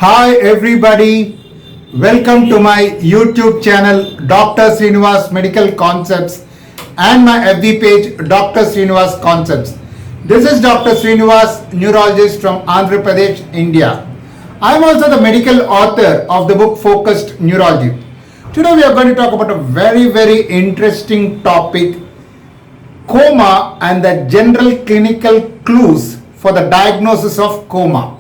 Hi everybody, welcome to my YouTube channel Dr. Srinivas Medical Concepts and my FB page Dr. Srinivas Concepts. This is Dr. Srinivas, neurologist from Andhra Pradesh, India. I am also the medical author of the book Focused Neurology. Today we are going to talk about a very interesting topic, coma and the general clinical clues for the diagnosis of coma.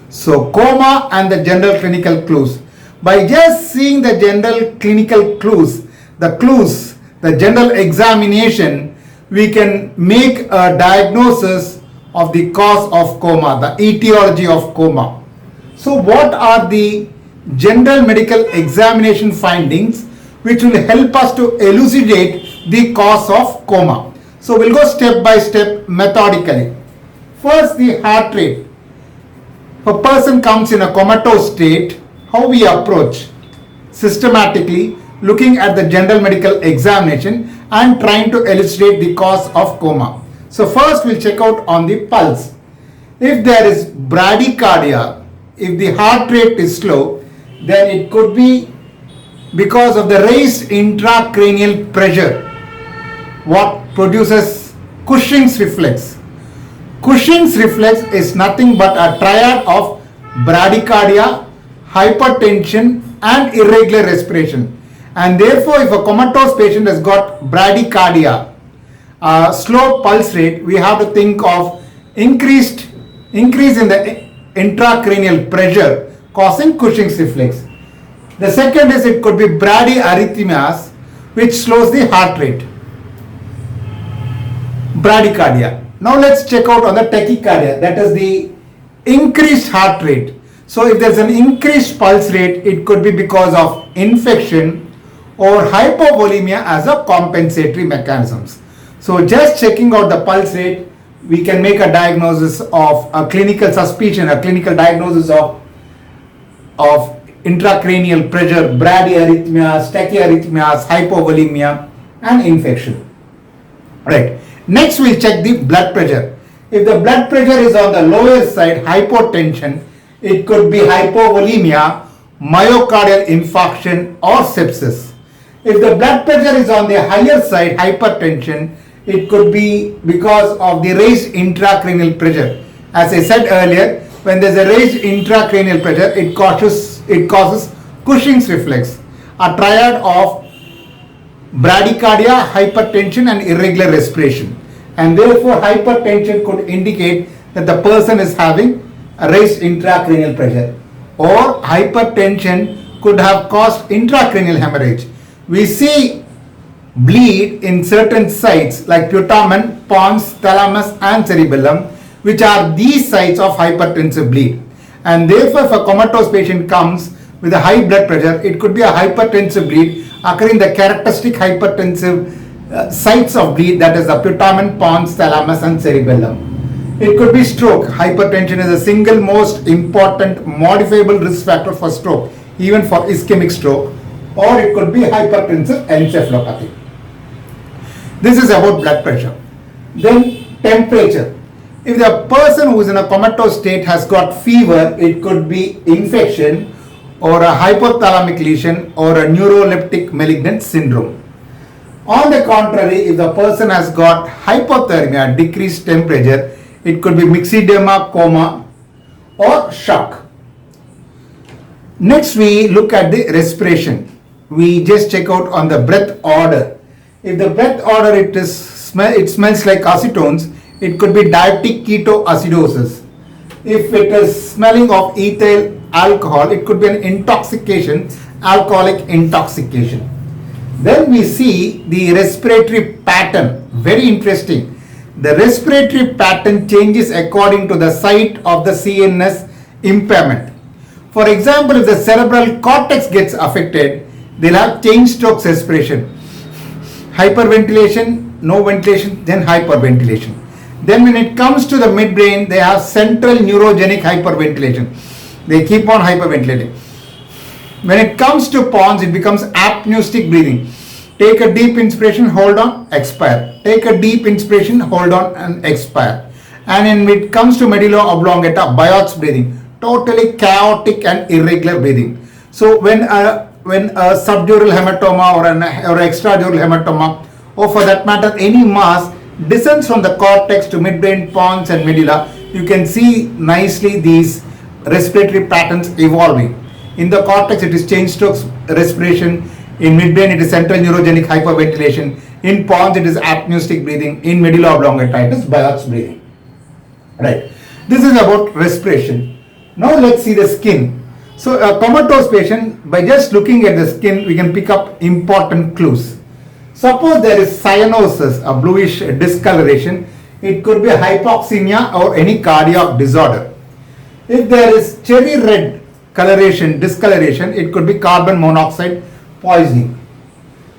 So, coma and the general clinical clues. By just seeing the general clinical clues, the general examination, we can make a diagnosis of the cause of coma, the etiology of coma. So, what are the general medical examination findings which will help us to elucidate the cause of coma? So, we'll go step by step methodically. First, the heart rate. If a person comes in a comatose state, how we approach? Systematically looking at the general medical examination and trying to elucidate the cause of coma. So first we'll check out on the pulse. If there is bradycardia, if the heart rate is slow, then it could be because of the raised intracranial pressure, what produces Cushing's reflex. Cushing's reflex is nothing but a triad of bradycardia, hypertension and irregular respiration. And therefore, if a comatose patient has got bradycardia, slow pulse rate, we have to think of increase in the intracranial pressure causing Cushing's reflex. The second is it could be bradyarrhythmias, which slows the heart rate. Bradycardia. Now let's check out on the tachycardia, that is the increased heart rate. So if there's an increased pulse rate, it could be because of infection or hypovolemia as a compensatory mechanisms. So just checking out the pulse rate, we can make a diagnosis of a clinical suspicion, a clinical diagnosis of intracranial pressure, bradyarrhythmias, tachyarrhythmias, hypovolemia and infection. Right. Next we'll check the blood pressure. If the blood pressure is on the lower side, hypotension, it could be hypovolemia, myocardial infarction or sepsis. If the blood pressure is on the higher side, hypertension, it could be because of the raised intracranial pressure. As I said earlier, when there's a raised intracranial pressure, it causes Cushing's reflex, a triad of bradycardia, hypertension and irregular respiration, and therefore hypertension could indicate that the person is having a raised intracranial pressure, or hypertension could have caused intracranial hemorrhage. We see bleed in certain sites like putamen, pons, thalamus and cerebellum, which are these sites of hypertensive bleed, and therefore if a comatose patient comes with a high blood pressure, it could be a hypertensive bleed occurring the characteristic hypertensive sites of bleed, that is the putamen, pons, thalamus and cerebellum. It could be stroke. Hypertension is the single most important modifiable risk factor for stroke, even for ischemic stroke, or it could be hypertensive encephalopathy. This is about blood pressure. Then temperature. If the person who is in a comatose state has got fever, it could be infection or a hypothalamic lesion or a neuroleptic malignant syndrome. On the contrary, if the person has got hypothermia, decreased temperature, it could be myxedema, coma or shock. Next we look at the respiration. We just check out on the breath order. If the breath order it smells like acetones, it could be diabetic ketoacidosis. If it is smelling of ethyl alcohol, it could be an intoxication, alcoholic intoxication. Then we see the respiratory pattern, very interesting. The respiratory pattern changes according to the site of the CNS impairment. For example, if the cerebral cortex gets affected, they'll have change-Stokes respiration. Hyperventilation, no ventilation, then hyperventilation. Then when it comes to the midbrain, they have central neurogenic hyperventilation. They keep on hyperventilating. When it comes to pons, it becomes apneustic breathing. Take a deep inspiration, hold on, expire. Take a deep inspiration, hold on and expire. And when it comes to medulla oblongata, Biot's breathing. totally chaotic and irregular breathing. So when a subdural hematoma or extradural hematoma, or for that matter any mass descends from the cortex to midbrain, pons and medulla, you can see nicely these respiratory patterns evolving. In the cortex it is Cheyne-Stokes respiration, in midbrain it is central neurogenic hyperventilation, in pons it is apneustic breathing, in medulla oblongata it is Biot's breathing. Right. This is about respiration. Now let's see the skin. So a comatose patient, by just looking at the skin, we can pick up important clues. Suppose there is cyanosis, a bluish discoloration. It could be hypoxemia or any cardiac disorder. If there is cherry red discoloration, it could be carbon monoxide poisoning.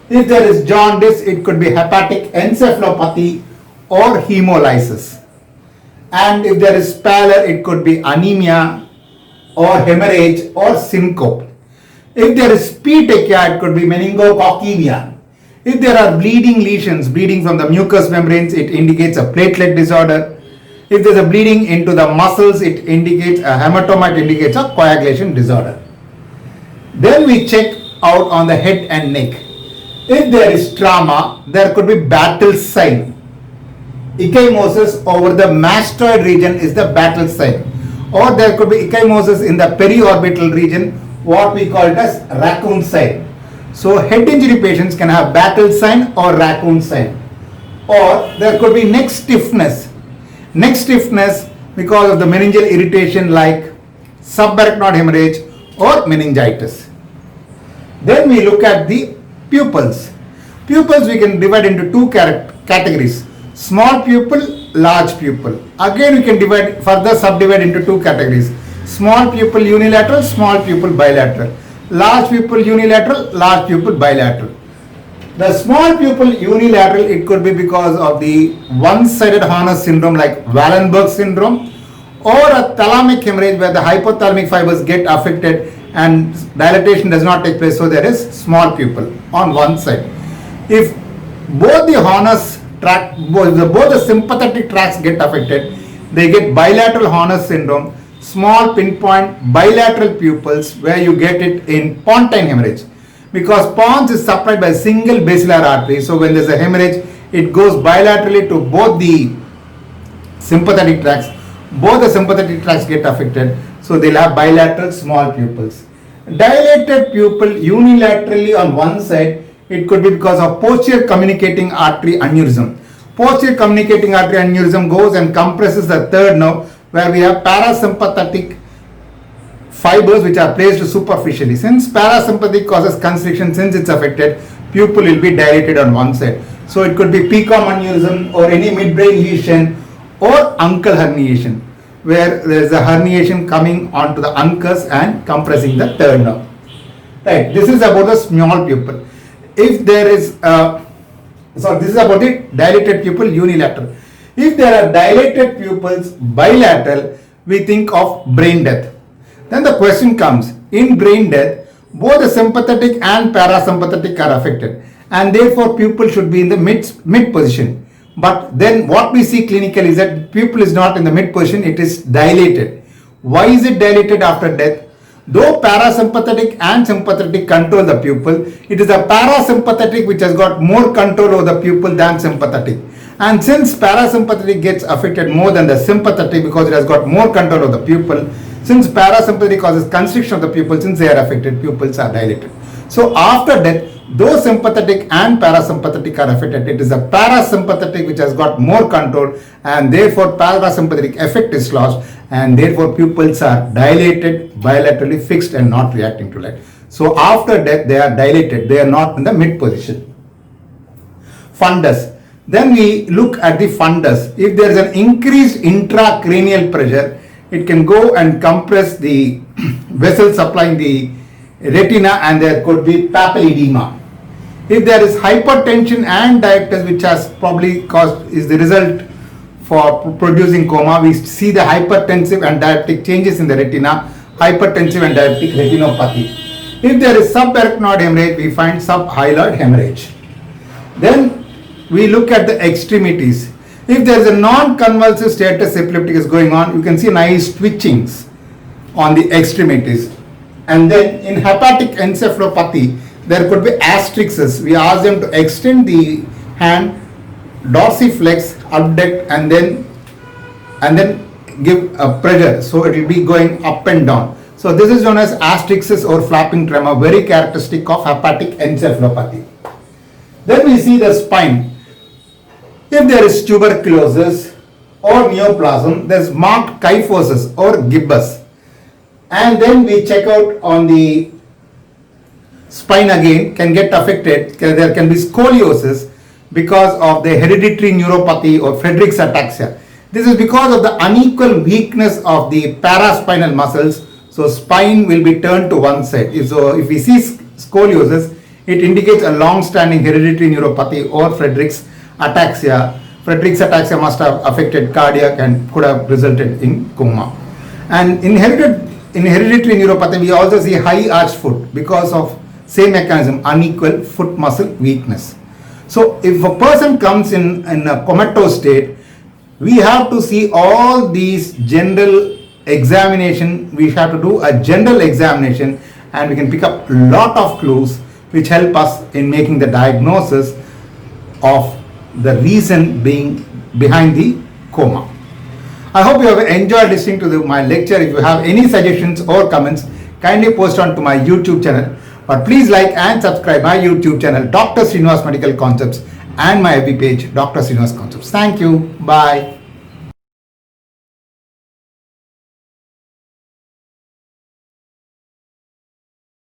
If there is jaundice, it could be hepatic encephalopathy or hemolysis. And if there is pallor, it could be anemia or hemorrhage or syncope. If there is petechia, it could be meningococcemia. If there are bleeding lesions, bleeding from the mucous membranes, it indicates a platelet disorder. If there is a bleeding into the muscles, it indicates a hematoma, it indicates a coagulation disorder. Then we check out on the head and neck. If there is trauma, there could be battle sign. Ecchymosis over the mastoid region is the battle sign. Or there could be ecchymosis in the periorbital region, what we call it as raccoon sign. So head injury patients can have battle sign or raccoon sign. Or there could be neck stiffness. Neck stiffness because of the meningeal irritation like subarachnoid hemorrhage or meningitis. Then we look at the pupils. Pupils we can divide into two categories. Small pupil, large pupil. Again we can further subdivide into two categories. Small pupil unilateral, small pupil bilateral. Large pupil unilateral, large pupil bilateral. The small pupil unilateral, it could be because of the one-sided Horner syndrome like Wallenberg syndrome, or a thalamic hemorrhage where the hypothalamic fibers get affected and dilatation does not take place, so there is small pupil on one side. If both the Horner's tract, both the sympathetic tracts get affected, they get bilateral Horner syndrome, small pinpoint bilateral pupils, where you get it in pontine hemorrhage. Because pons is supplied by a single basilar artery, so when there is a hemorrhage, it goes bilaterally to both the sympathetic tracts. Both the sympathetic tracts get affected, so they'll have bilateral small pupils. Dilated pupil unilaterally on one side, it could be because of posterior communicating artery aneurysm. Posterior communicating artery aneurysm goes and compresses the third nerve, where we have parasympathetic fibers which are placed superficially. Since parasympathetic causes constriction, since it's affected, pupil will be dilated on one side. So it could be PCOM aneurysm or any midbrain lesion or uncal herniation, where there is a herniation coming onto the uncus and compressing the third nerve. Right. This is about the small pupil. If there is this is about the dilated pupil unilateral. If there are dilated pupils bilateral, we think of brain death. Then the question comes, in brain death, both the sympathetic and parasympathetic are affected, and therefore pupil should be in the mid position. But then what we see clinically is that pupil is not in the mid position, it is dilated. Why is it dilated after death? Though parasympathetic and sympathetic control the pupil, it is the parasympathetic which has got more control over the pupil than sympathetic. And since parasympathetic gets affected more than the sympathetic because it has got more control of the pupil, since parasympathetic causes constriction of the pupil, since they are affected, pupils are dilated. So after death, though sympathetic and parasympathetic are affected, it is the parasympathetic which has got more control, and therefore parasympathetic effect is lost, and therefore pupils are dilated, bilaterally fixed and not reacting to light. So after death, they are dilated, they are not in the mid position. Fundus. Then we look at the fundus. If there is an increased intracranial pressure, it can go and compress the vessel supplying the retina, and there could be papilledema. If there is hypertension and diabetes, which has probably caused, is the result for producing coma, we see the hypertensive and diabetic changes in the retina, hypertensive and diabetic retinopathy. If there is subarachnoid hemorrhage, we find subhyaloid hemorrhage. Then we look at the extremities. If there is a non-convulsive status epilepticus going on, you can see nice twitchings. on the extremities. And then in hepatic encephalopathy, there could be asterisks. We ask them to extend the hand, dorsiflex, abduct, and then give a pressure. So it will be going up and down. So this is known as asterisks or flapping tremor, very characteristic of hepatic encephalopathy. Then we see the spine. If there is tuberculosis or neoplasm, there is marked kyphosis or gibbous. And then we check out on the spine again, can get affected. There can be scoliosis because of the hereditary neuropathy or Friedreich's ataxia. This is because of the unequal weakness of the paraspinal muscles. So spine will be turned to one side. So if we see scoliosis, it indicates a long-standing hereditary neuropathy or Friedreich's ataxia. Friedreich's ataxia must have affected cardiac and could have resulted in coma. And in hereditary neuropathy, we also see high arched foot because of same mechanism, unequal foot muscle weakness. So if a person comes in a comatose state, we have to see all these general examination. We have to do a general examination, and we can pick up a lot of clues which help us in making the diagnosis of the reason being behind the coma. I hope you have enjoyed listening to my lecture. If you have any suggestions or comments, kindly post on to my YouTube channel. But please like and subscribe my YouTube channel, Dr. Srinivas Medical Concepts, and my FB page, Dr. Srinivas Concepts. Thank you. Bye.